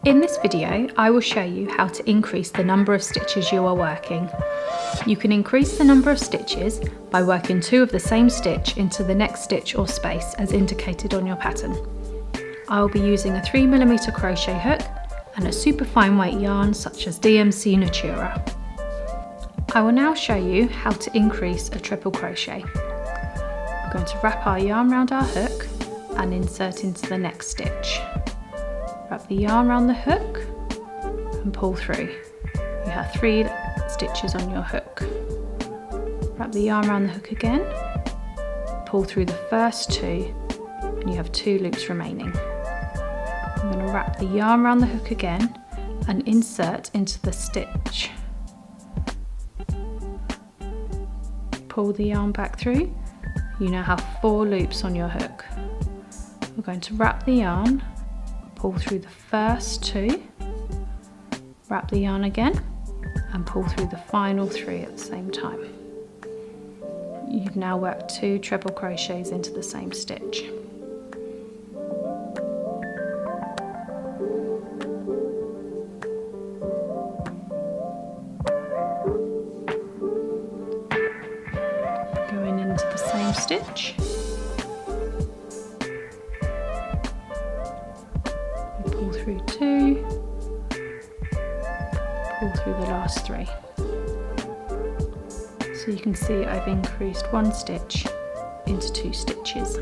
In this video, I will show you how to increase the number of stitches you are working. You can increase the number of stitches by working 2 of the same stitch into the next stitch or space as indicated on your pattern. I will be using a 3mm crochet hook and a super fine weight yarn such as DMC Natura. I will now show you how to increase a triple crochet. We're going to wrap our yarn around our hook and insert into the next stitch. Wrap the yarn around the hook and pull through. You have 3 stitches on your hook. Wrap the yarn around the hook again, pull through the first 2, and you have 2 loops remaining. I'm going to wrap the yarn around the hook again and insert into the stitch. Pull the yarn back through. You now have 4 loops on your hook. We're going to wrap the yarn, pull through the first 2, wrap the yarn again and pull through the final 3 at the same time. You've now worked 2 treble crochets into the same stitch. Going into the same stitch. Pull through 2, pull through the last 3. So you can see I've increased 1 stitch into 2 stitches.